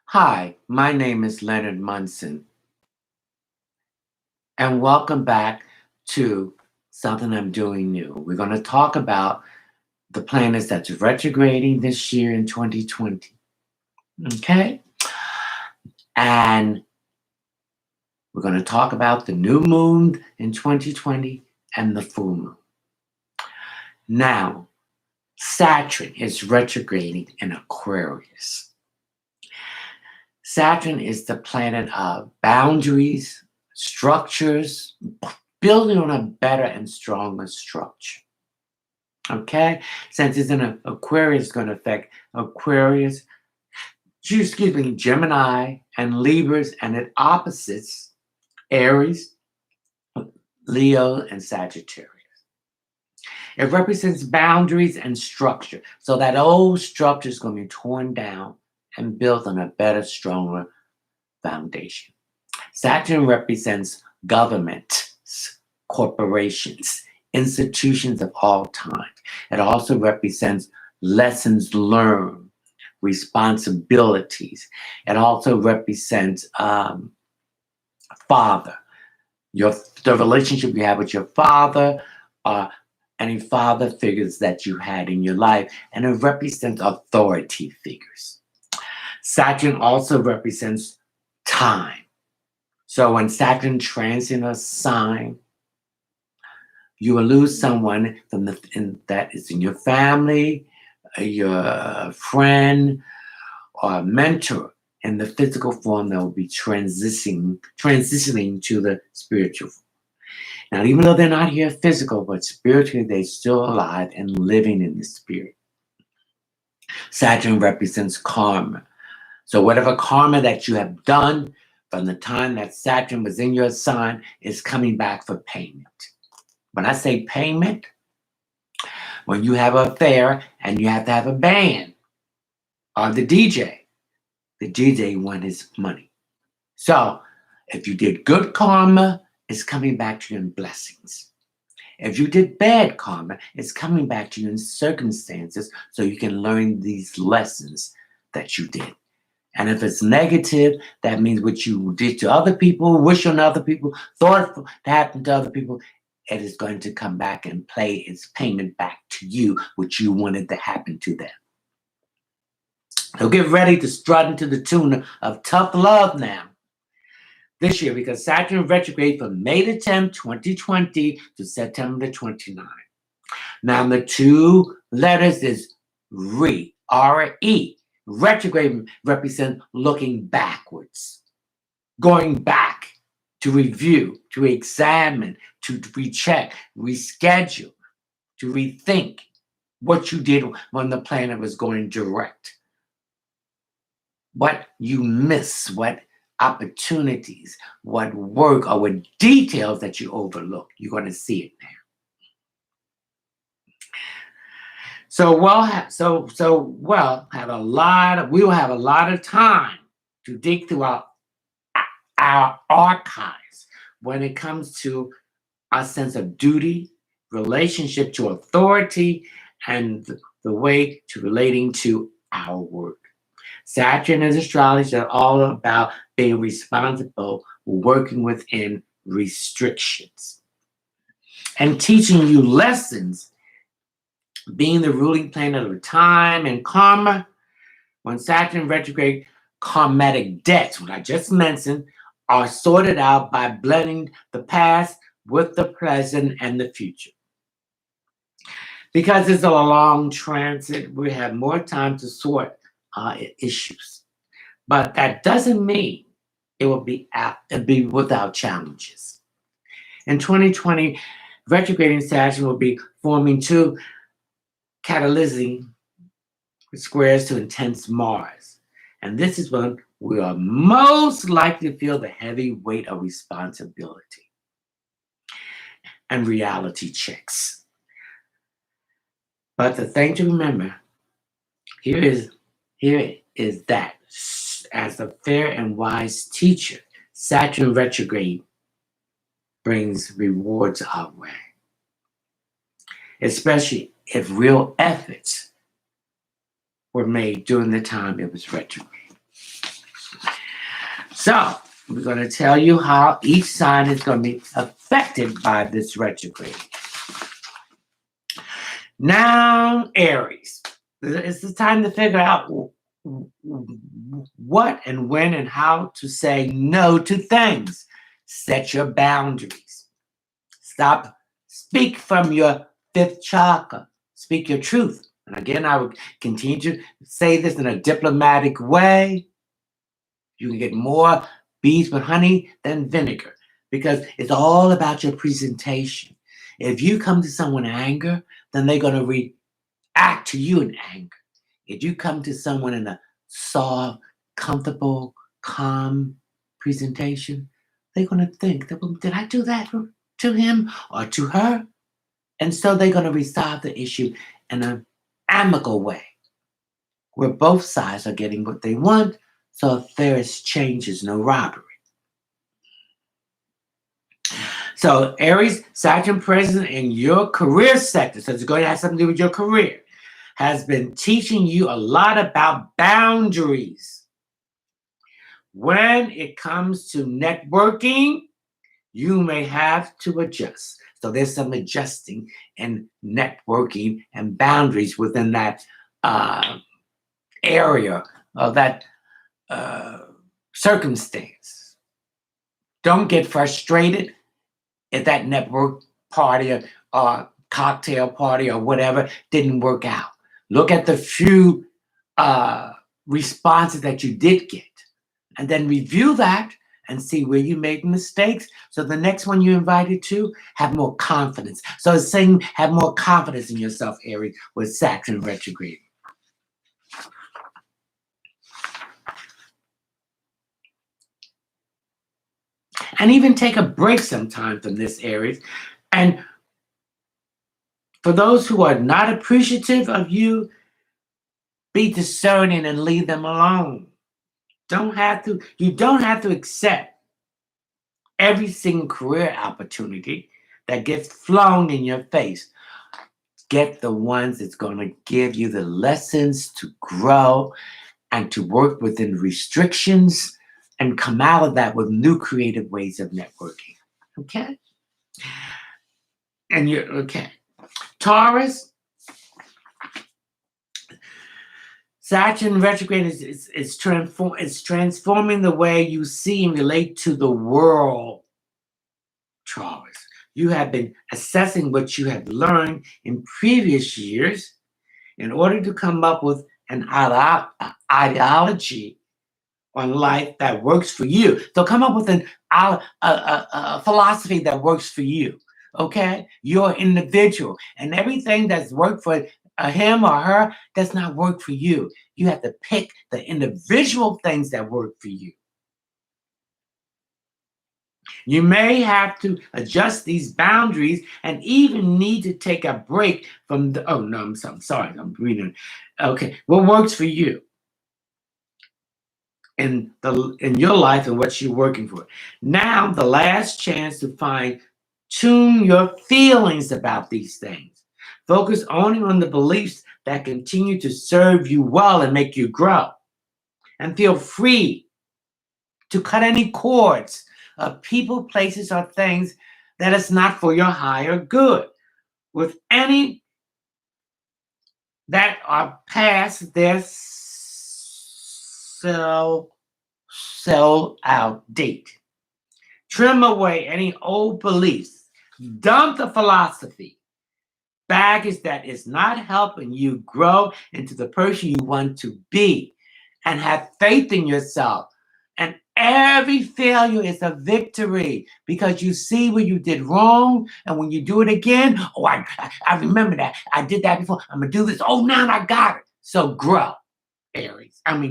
Hi, my name is Leonard Munson, and welcome back to something I'm doing new. We're going to talk about the planets that's retrograding this year in 2020. Okay? And we're going to talk about the new moon in 2020 and the full moon. Now, Saturn is retrograding in Aquarius. Saturn is the planet of boundaries, structures, building on a better and stronger structure. Okay? Since it's in Aquarius, it's going to affect Aquarius, Gemini and Libras, and it opposites Aries, Leo, and Sagittarius. It represents boundaries and structure. So that old structure is going to be torn down and built on a better, stronger foundation. Saturn represents governments, corporations, institutions of all time. It also represents lessons learned, responsibilities. It also represents father, the relationship you have with your father, any father figures that you had in your life, and it represents authority figures. Saturn also represents time. So when Saturn transits a sign, you will lose someone that is in your family, your friend, or a mentor in the physical form that will be transitioning to the spiritual form. Now, even though they're not here physical, but spiritually, they're still alive and living in the spirit. Saturn represents karma. So whatever karma that you have done from the time that Saturn was in your sign is coming back for payment. When I say payment, when you have an affair and you have to have a band or the DJ wants his money. So if you did good karma, it's coming back to you in blessings. If you did bad karma, it's coming back to you in circumstances so you can learn these lessons that you did. And if it's negative, that means what you did to other people, wish on other people, thought to happen to other people, it is going to come back and play its payment back to you, which you wanted to happen to them. So get ready to strut into the tune of tough love now this year, because Saturn retrograde from May the 10th, 2020 to September the 29th. Now the two letters is RE, R-E. Retrograde represents looking backwards, going back to review, to examine, to recheck, reschedule, to rethink what you did when the planet was going direct. What you miss, what opportunities, what work, or what details that you overlook. You're going to see it there. We will have a lot of time to dig through our archives when it comes to our sense of duty, relationship to authority, and the way to relating to our work. Saturn is astrology are all about being responsible, working within restrictions, and teaching you lessons. Being the ruling planet of time and karma, when Saturn retrograde, karmatic debts, what I just mentioned, are sorted out by blending the past with the present and the future. Because it's a long transit, we have more time to sort issues. But that doesn't mean it will be without challenges. In 2020, retrograding Saturn will be forming two catalyzing squares to intense Mars. And this is when we are most likely to feel the heavy weight of responsibility and reality checks. But the thing to remember here is that as a fair and wise teacher, Saturn retrograde brings rewards our way, especially if real efforts were made during the time it was retrograde. So we're going to tell you how each sign is going to be affected by this retrograde. Now, Aries, it's the time to figure out what and when and how to say no to things. Set your boundaries. Speak from your fifth chakra. Speak your truth. And again, I would continue to say this in a diplomatic way. You can get more bees with honey than vinegar because it's all about your presentation. If you come to someone in anger, then they're going to react to you in anger. If you come to someone in a soft, comfortable, calm presentation, they're going to think, well, did I do that to him or to her? And so they're going to resolve the issue in an amicable way where both sides are getting what they want. So if there is changes, no robbery. So Aries, Saturn present in your career sector, so it's going to have something to do with your career, has been teaching you a lot about boundaries. When it comes to networking, you may have to adjust. So there's some adjusting and networking and boundaries within that area of that circumstance. Don't get frustrated if that network party or cocktail party or whatever didn't work out. Look at the few responses that you did get and then review that and see where you made mistakes. So the next one you're invited to, have more confidence. So it's saying have more confidence in yourself, Aries, with Saturn retrograde. And even take a break sometime from this, Aries. And for those who are not appreciative of you, be discerning and leave them alone. You don't have to accept every single career opportunity that gets flown in your face. Get the ones that's going to give you the lessons to grow and to work within restrictions and come out of that with new creative ways of networking. Okay? And you're okay. Taurus, Saturn retrograde is transforming the way you see and relate to the world, Taurus. You have been assessing what you have learned in previous years in order to come up with an ideology on life that works for you. So come up with a philosophy that works for you. Okay? You're individual. And everything that's worked for him or her does not work for you. You have to pick the individual things that work for you. You may have to adjust these boundaries and even need to take a break from the, oh no, I'm sorry, I'm reading. Okay, what works for you in your life and what you're working for. Now, the last chance to tune your feelings about these things. Focus only on the beliefs that continue to serve you well and make you grow. And feel free to cut any cords of people, places, or things that is not for your higher good. With any that are past their sell out date. Trim away any old beliefs. Dump the philosophy. Baggage that is not helping you grow into the person you want to be. And have faith in yourself. And every failure is a victory because you see where you did wrong. And when you do it again, oh, I remember that. I did that before. I'm going to do this. Oh, now I got it. So grow,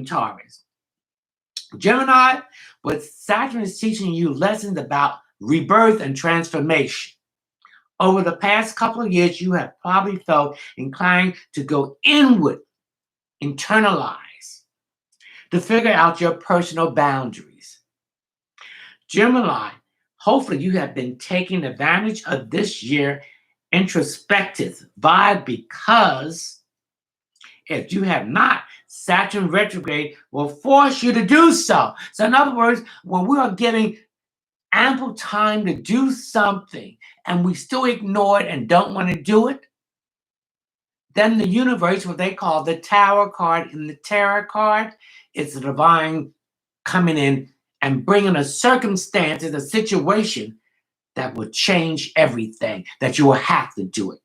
Taurus. Gemini, what Saturn is teaching you lessons about rebirth and transformation. Over the past couple of years, you have probably felt inclined to go inward, internalize, to figure out your personal boundaries. Gemini, hopefully you have been taking advantage of this year introspective vibe, because if you have not, Saturn retrograde will force you to do so. So in other words, when we are giving ample time to do something and we still ignore it and don't want to do it, then the universe, what they call the Tower card in the Tarot card, it's the divine coming in and bringing a circumstance, a situation that will change everything, that you will have to do it.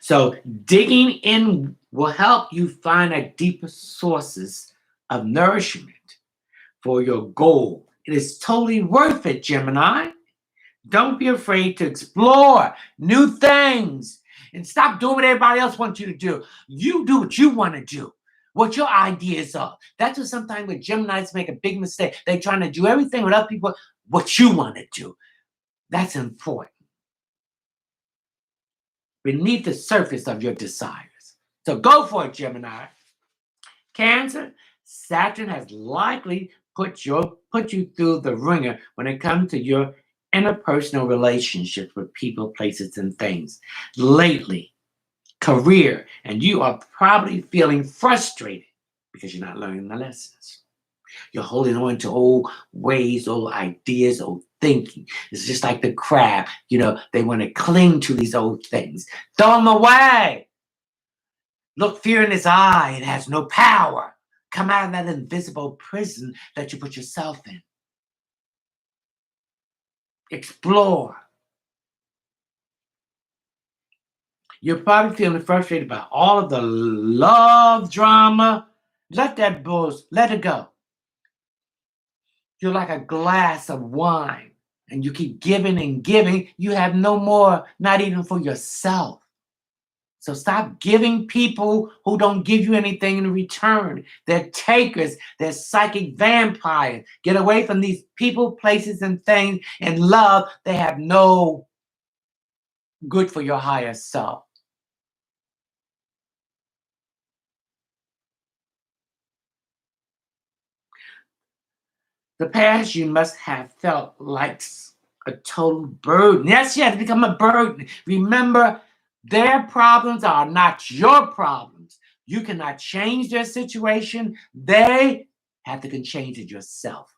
So digging in will help you find a deeper sources of nourishment for your goal. It is totally worth it, Gemini. Don't be afraid to explore new things and stop doing what everybody else wants you to do. You do what you want to do, what your ideas are. That's what sometimes with Geminis make a big mistake. They're trying to do everything with other people, what you want to do. That's important. Beneath the surface of your desires. So go for it, Gemini. Cancer, Saturn has likely put you through the ringer when it comes to your interpersonal relationships with people, places, and things. Lately, career, and you are probably feeling frustrated because you're not learning the lessons. You're holding on to old ways, old ideas, old thinking. It's just like the crab. They want to cling to these old things. Throw them away. Look fear in his eye. It has no power. Come out of that invisible prison that you put yourself in. Explore. You're probably feeling frustrated by all of the love drama. Let that bullshit, let it go. You're like a glass of wine and you keep giving and giving. You have no more, not even for yourself. So stop giving people who don't give you anything in return. They're takers. They're psychic vampires. Get away from these people, places, and things. And love, they have no good for your higher self. The past, you must have felt like a total burden. Yes, you have to become a burden. Remember, their problems are not your problems. You cannot change their situation. They have to change it yourself.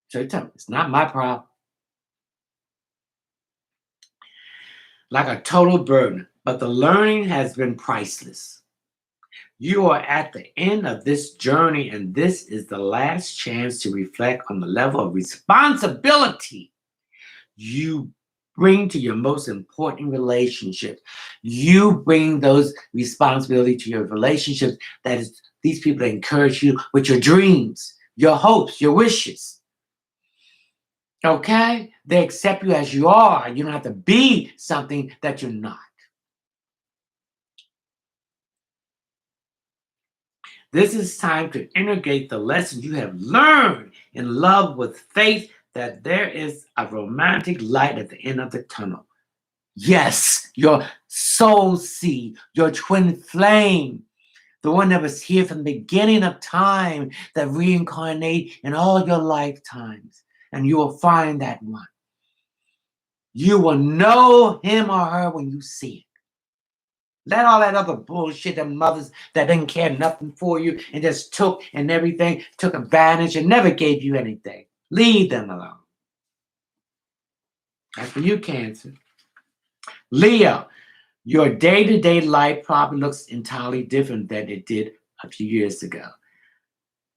So tell them, it's not my problem. Like a total burden, but the learning has been priceless. You are at the end of this journey, and this is the last chance to reflect on the level of responsibility you bring to your most important relationships. You bring those responsibility to your relationships. That is, these people encourage you with your dreams, your hopes, your wishes. Okay? They accept you as you are. You don't have to be something that you're not. This is time to integrate the lessons you have learned in love with faith that there is a romantic light at the end of the tunnel. Yes, your soul seed, your twin flame, the one that was here from the beginning of time that reincarnate in all your lifetimes. And you will find that one. You will know him or her when you see it. Let all that other bullshit, them mothers that didn't care nothing for you and just took and everything, took advantage and never gave you anything. Leave them alone. That's for you, Cancer. Leo, your day-to-day life probably looks entirely different than it did a few years ago.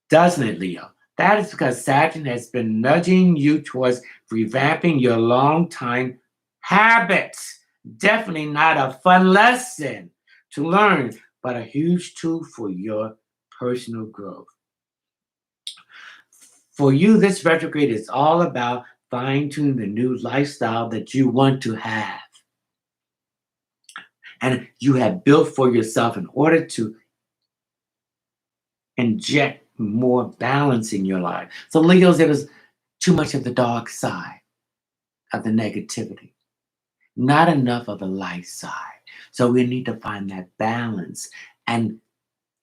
Doesn't it, Leo? That is because Saturn has been nudging you towards revamping your long-time habits. Definitely not a fun lesson to learn, but a huge tool for your personal growth. For you, this retrograde is all about fine-tuning the new lifestyle that you want to have. And you have built for yourself in order to inject more balance in your life. So Leos, there was too much of the dark side of the negativity, not enough of the light side. So we need to find that balance, and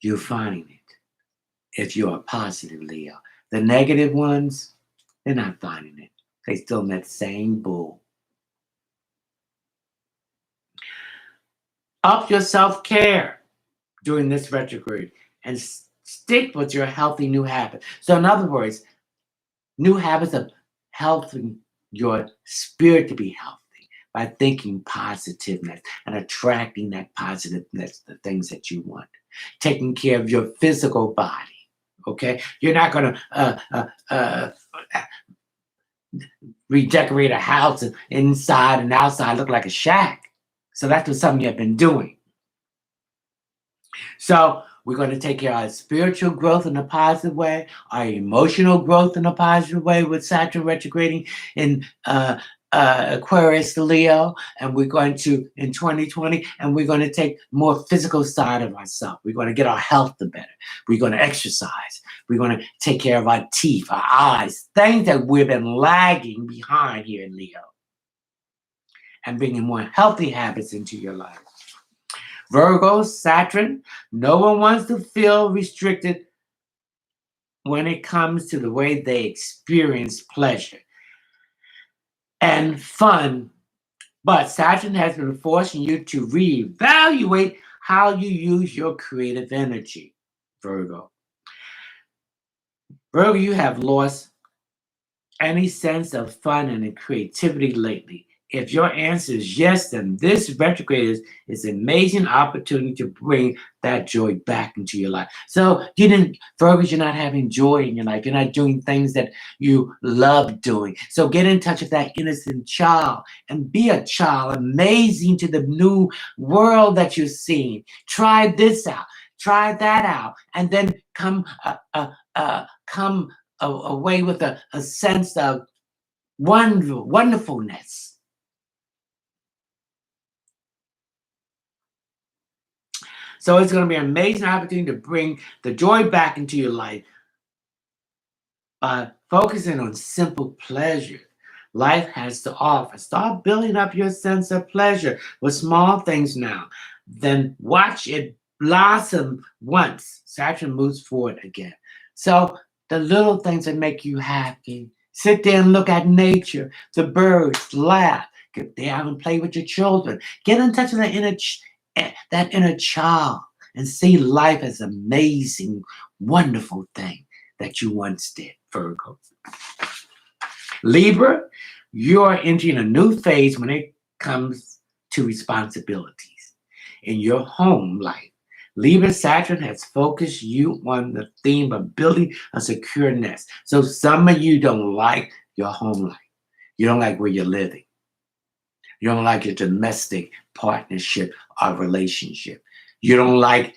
you're finding it if you're a positive Leo. The negative ones, they're not finding it. They still in that same bull. Up your self-care. during this retrograde and stick with your healthy new habit. So, in other words, new habits of helping your spirit to be healthy by thinking positiveness and attracting that positiveness, the things that you want. Taking care of your physical body. Okay, you're not going to redecorate a house and inside and outside look like a shack. So that's what some of you have been doing. So we're going to take care of our spiritual growth in a positive way, our emotional growth in a positive way with Saturn retrograding in Aquarius to Leo, and we're going to in 2020, and we're going to take more physical side of ourselves. We're going to get our health to better. We're going to exercise. We're going to take care of our teeth, our eyes, things that we've been lagging behind here in Leo, and bringing more healthy habits into your life. Virgo, Saturn, no one wants to feel restricted when it comes to the way they experience pleasure and fun. But Saturn has been forcing you to reevaluate how you use your creative energy, Virgo. Virgo, you have lost any sense of fun and creativity lately. If your answer is yes, then this retrograde is an amazing opportunity to bring that joy back into your life. So Virgos, you're not having joy in your life. You're not doing things that you love doing. So get in touch with that innocent child and be a child, amazing to the new world that you're seeing. Try this out, try that out, and then come away with a sense of wonderfulness. So it's going to be an amazing opportunity to bring the joy back into your life by focusing on simple pleasure life has to offer. Start building up your sense of pleasure with small things now. Then watch it blossom once Saturn moves forward again. So the little things that make you happy. Sit there and look at nature, the birds, laugh, get down and play with your children. Get in touch with that inner child and see life as an amazing, wonderful thing that you once did, Virgo. Libra, you're entering a new phase when it comes to responsibilities in your home life. Libra Saturn has focused you on the theme of building a secure nest. So some of you don't like your home life. You don't like where you're living. You don't like your domestic partnership or relationship. You don't like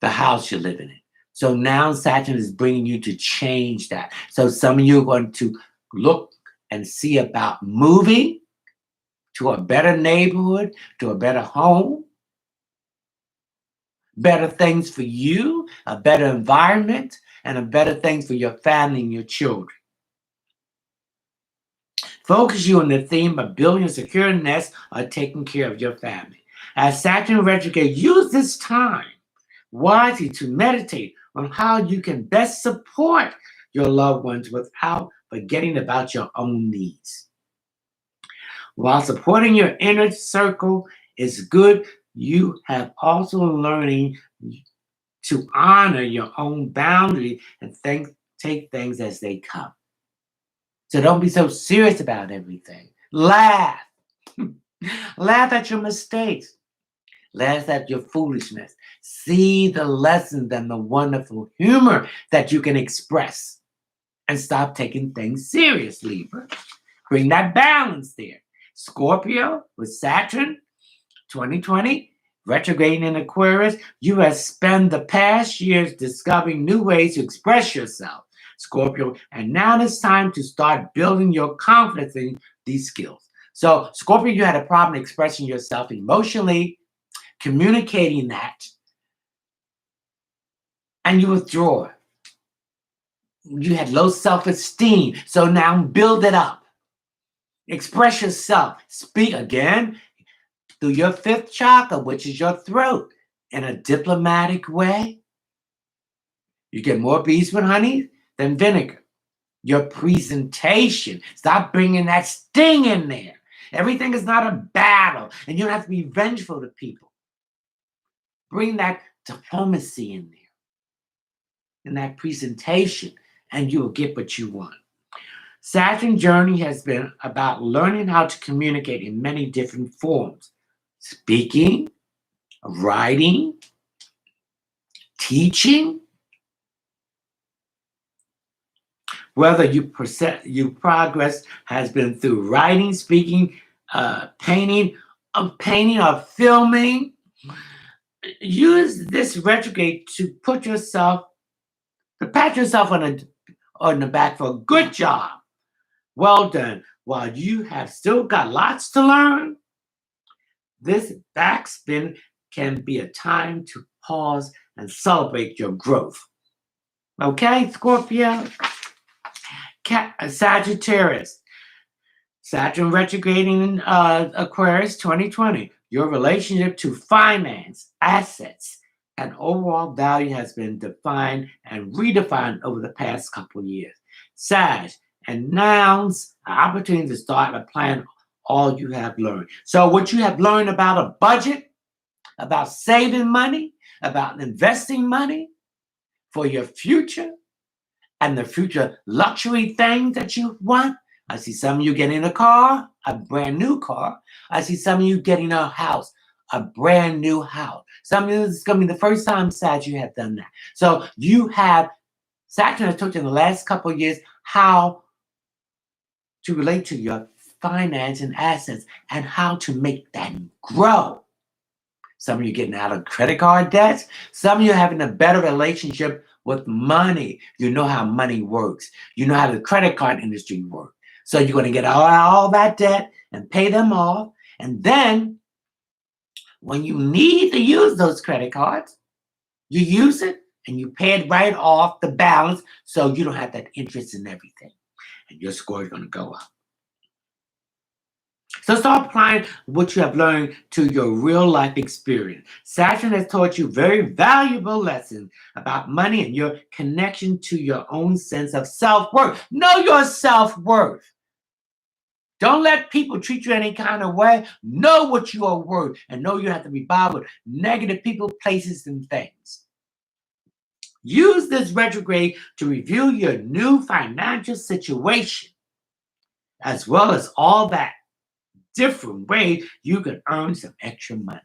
the house you're living in. So now Saturn is bringing you to change that. So some of you are going to look and see about moving to a better neighborhood, to a better home, better things for you, a better environment, and a better things for your family and your children. Focus you on the theme of building a secure nest or taking care of your family. As Saturn retrograde, use this time wisely to meditate on how you can best support your loved ones without forgetting about your own needs. While supporting your inner circle is good, you have also learning to honor your own boundary and take things as they come. So don't be so serious about everything. Laugh. Laugh at your mistakes. Laugh at your foolishness. See the lessons and the wonderful humor that you can express. And stop taking things seriously. Bring that balance there. Scorpio with Saturn 2020, retrograding in Aquarius, you have spent the past years discovering new ways to express yourself, Scorpio, and now it's time to start building your confidence in these skills. So, Scorpio, you had a problem expressing yourself emotionally, communicating that, and you withdraw. You had low self-esteem, so now build it up. Express yourself. Speak again through your fifth chakra, which is your throat, in a diplomatic way. You get more bees with honey than vinegar. Your presentation. Stop bringing that sting in there. Everything is not a battle, and you don't have to be vengeful to people. Bring that diplomacy in there, in that presentation, and you will get what you want. Saturn's journey has been about learning how to communicate in many different forms: speaking, writing, teaching. Whether you progress has been through writing, speaking, painting, or filming. Use this retrograde to pat yourself on the back for a good job. Well done. While you have still got lots to learn, this backspin can be a time to pause and celebrate your growth. Okay, Scorpio? Sagittarius. Saturn retrograding in Aquarius 2020. Your relationship to finance, assets, and overall value has been defined and redefined over the past couple of years. Sag, and nouns, an opportunity to start applying all you have learned. So what you have learned about a budget, about saving money, about investing money for your future and the future luxury things that you want. I see some of you getting a car, a brand new car. I see some of you getting a house, a brand new house. Some of you, this is going to be the first time, Sag, you have done that. So you have, Saturn has taught you in the last couple of years how to relate to your finance and assets and how to make that grow. Some of you getting out of credit card debts. Some of you having a better relationship with money. You know how money works. You know how the credit card industry works. So you're going to get all that debt and pay them off. And then when you need to use those credit cards, you use it and you pay it right off the balance so you don't have that interest in everything. And your score is going to go up. So start applying what you have learned to your real life experience. Saturn has taught you very valuable lessons about money and your connection to your own sense of self-worth. Know your self-worth. Don't let people treat you any kind of way. Know what you are worth and know you have to be bothered with negative people, places, and things. Use this retrograde to review your new financial situation, as well as all that different ways you can earn some extra money.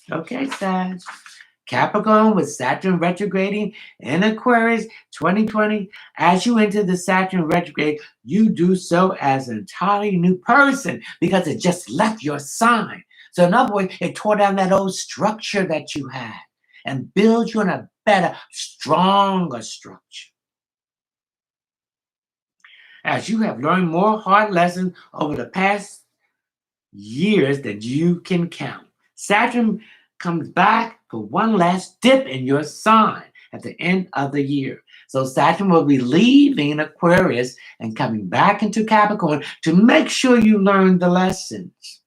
Okay, Sag. Capricorn with Saturn retrograding in Aquarius 2020. As you enter the Saturn retrograde, you do so as an entirely new person because it just left your sign. So in other words, it tore down that old structure that you had and build you in a better, stronger structure. As you have learned more hard lessons over the past years than you can count, Saturn comes back for one last dip in your sign at the end of the year. So Saturn will be leaving Aquarius and coming back into Capricorn to make sure you learn the lessons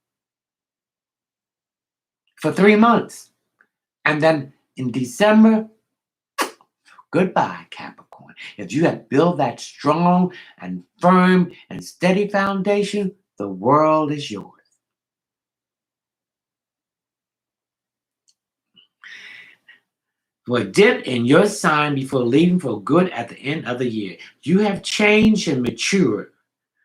for 3 months. And then in December, goodbye, Capricorn. If you have built that strong and firm and steady foundation, the world is yours. For a dip in your sign before leaving for good at the end of the year. You have changed and matured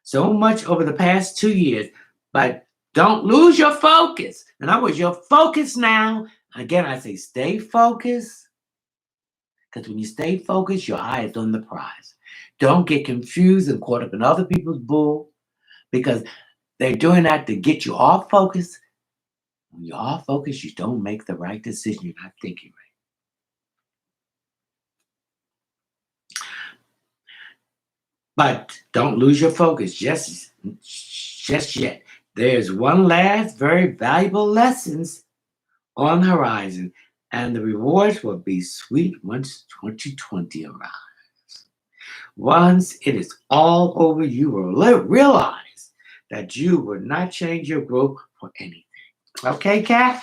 so much over the past 2 years, but don't lose your focus. In other words, your focus now, again, I say stay focused, because when you stay focused, your eye is on the prize. Don't get confused and caught up in other people's bull, because they're doing that to get you off focus. When you're off focus, you don't make the right decision. You're not thinking right. But don't lose your focus just yet. There's one last very valuable lessons on the horizon, and the rewards will be sweet once 2020 arrives. Once it is all over, you will realize that you will not change your growth for anything. Okay, Cat?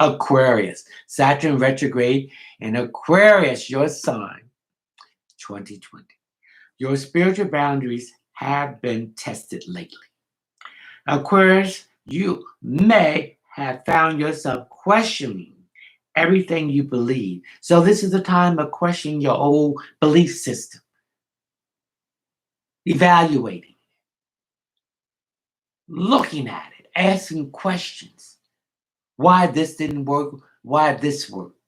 Aquarius. Saturn retrograde in Aquarius, your sign, 2020. Your spiritual boundaries have been tested lately. Aquarius, you may have found yourself questioning everything you believe. So this is a time of questioning your old belief system, evaluating, looking at it, asking questions. Why this didn't work? Why this worked?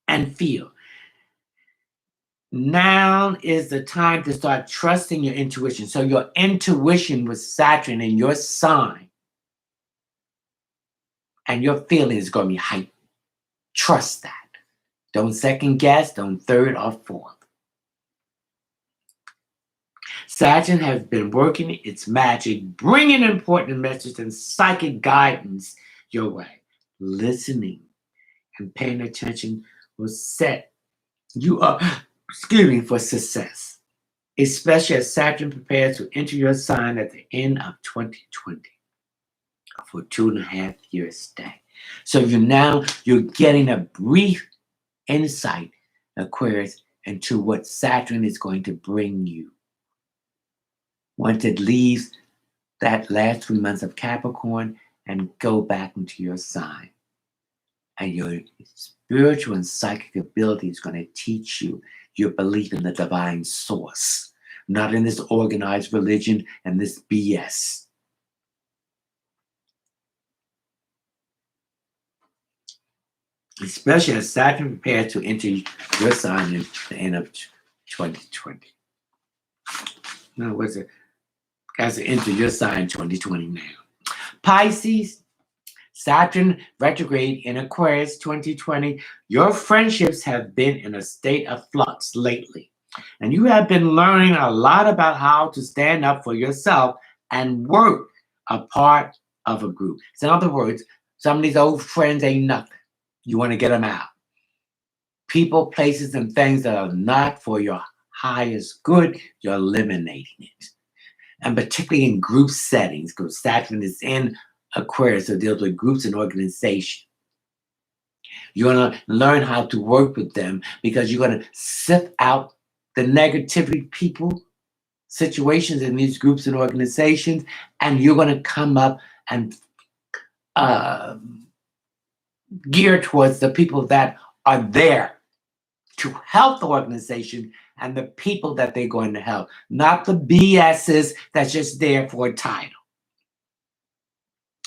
And feel. Now is the time to start trusting your intuition. So your intuition with Saturn in your sign and your feeling is going to be heightened. Trust that. Don't second guess. Don't third or fourth. Saturn has been working its magic, bringing important messages and psychic guidance your way. Listening and paying attention will set you up, for success, especially as Saturn prepares to enter your sign at the end of 2020 for 2.5 years stay. So you're getting a brief insight, Aquarius, into what Saturn is going to bring you once it leaves that last 3 months of Capricorn and go back into your sign. And your spiritual and psychic ability is going to teach you your belief in the divine source, not in this organized religion and this BS. Especially as Saturn prepares to enter your sign at the end of 2020. Now, what's it? Has to enter your sign 2020 now. Pisces, Saturn retrograde in Aquarius 2020. Your friendships have been in a state of flux lately. And you have been learning a lot about how to stand up for yourself and work a part of a group. So in other words, some of these old friends ain't nothing. You want to get them out. People, places, and things that are not for your highest good, you're eliminating it. And particularly in group settings, because Saturn is in Aquarius, so deals with groups and organization. You're going to learn how to work with them because you're going to sift out the negativity people, situations in these groups and organizations, and you're going to come up and gear towards the people that are there to help the organization and the people that they're going to help, not the BSs that's just there for a title.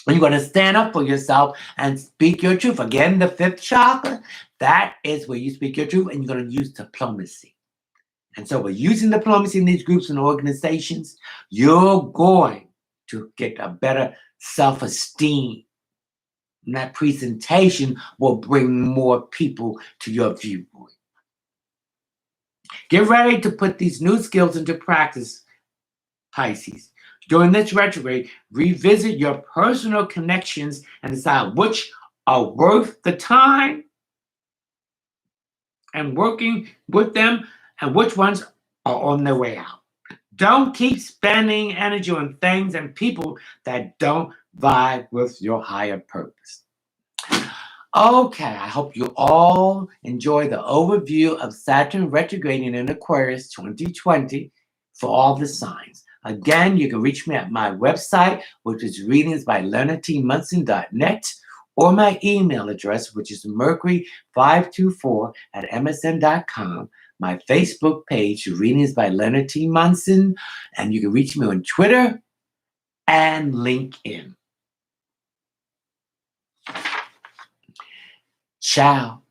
You're going to stand up for yourself and speak your truth. Again, the fifth chakra, that is where you speak your truth, and you're going to use diplomacy. And so by using diplomacy in these groups and organizations, you're going to get a better self-esteem. And that presentation will bring more people to your viewpoint. Get ready to put these new skills into practice, Pisces. During this retrograde, revisit your personal connections and decide which are worth the time and working with them and which ones are on their way out. Don't keep spending energy on things and people that don't vibe with your higher purpose. Okay, I hope you all enjoy the overview of Saturn retrograding in Aquarius 2020 for all the signs. Again, you can reach me at my website, which is readingsbyleonardtmunson.net, or my email address, which is mercury524@msn.com, my Facebook page, Readings by Leonard T. Munson, and you can reach me on Twitter and LinkedIn. Ciao.